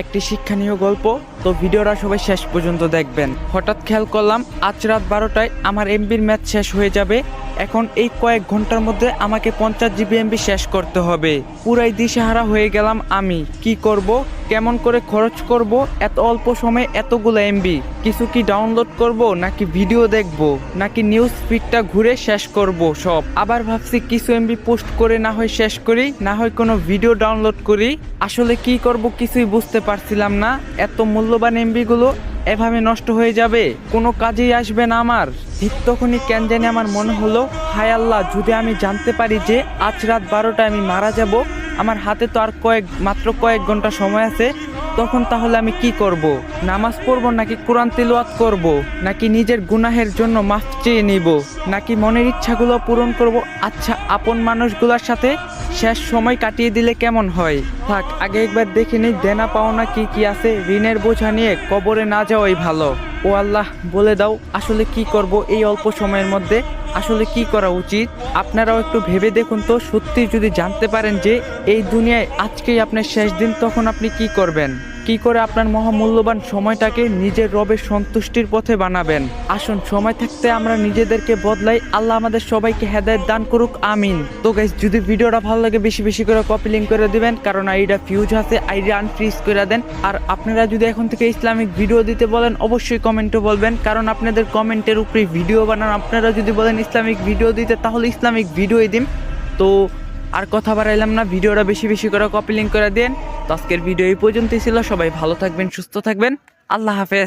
একটি শিক্ষণীয় গল্প। তো ভিডিওটা সবাই শেষ পর্যন্ত দেখবেন। হঠাৎ খেয়াল করলাম আজ রাত 12টায় আমার এমবির ম্যাচ শেষ হয়ে যাবে। এখন এই কয়েক ঘন্টার মধ্যে আমাকে 50 জিবি এমবি শেষ করতে হবে। পুরাই দিশেহারা হয়ে গেলাম আমি। কি করব, কেমন করে খরচ করব এত অল্প সময়ে এতগুলো এমবি? কিছু কি ডাউনলোড করব, নাকি ভিডিও দেখব, নাকি নিউজ ফিডটা ঘুরে শেষ করব সব? আবার ভাবছি কিছু এমবি পোস্ট করে না হয় শেষ করি, না হয় কোনো ভিডিও ডাউনলোড করি। আসলে কি করব কিছুই বুঝতে পারছিলাম না। এত মূল্যবান এমবি গুলো এভাবে নষ্ট হয়ে যাবে, কোনো কাজেই আসবে না আমার। ঠিক তখনই কেন জানি আমার মনে হলো, হায় আল্লাহ, যদি আমি জানতে পারি যে আজ রাত 12টায় আমি মারা যাব, আমার হাতে তো আর মাত্র কয়েক ঘন্টা সময় আছে, তখন তাহলে আমি কি করব? নামাজ পড়ব, নাকি কোরআন তিলাওয়াত করব, নাকি নিজের গুনাহের জন্য মাফ চেয়ে নিব, নাকি মনের ইচ্ছাগুলো পূরণ করব? আচ্ছা, আপন মানুষগুলোর সাথে শেষ সময় কাটিয়ে দিলে কেমন হয়? থাক, আগে একবার দেখে নিই দেনা পাওনা কি কি আছে। ঋণের বোঝা নিয়ে কবরে না যাওয়াই ভালো। ও আল্লাহ, বলে দাও আসলে কি করব এই অল্প সময়ের মধ্যে? আসলে কি করা উচিত? আপনারাও একটু ভেবে দেখুন তো। সত্যি যদি জানতে পারেন যে এই দুনিয়ায় আজকেই আপনার শেষ দিন, তখন আপনি কি করবেন? কি করে আপনার মহামূল্যবান সময়টাকে নিজের রবের সন্তুষ্টির পথে বানাবেন? আসুন, সময় থাকতে আমরা নিজেদেরকে বদলাই। আল্লাহ আমাদের সবাইকে হেদায়েত দান করুক, আমিন। তো গাইস, যদি ভিডিওটা ভালো লাগে বেশি বেশি করে কপি লিঙ্ক করে দিবেন, কারণ আইডিটা ফিউজ আছে, আইডি আনফ্রিজ করে দেন। আর আপনারা যদি এখন থেকে ইসলামিক ভিডিও দিতে বলেন, অবশ্যই কমেন্টে বলবেন, কারণ আপনাদের কমেন্টের উপরে ভিডিও বানান। আপনারা যদি বলেন ইসলামিক ভিডিও দিতে, তাহলে ইসলামিক ভিডিওই দিন। তো আর কথা বাড়াইলাম না, ভিডিওটা বেশি বেশি করে কপি লিঙ্ক করে দেন। তো আজকের ভিডিও এই পর্যন্তই ছিল। সবাই ভালো থাকবেন, সুস্থ থাকবেন। আল্লাহ হাফেজ।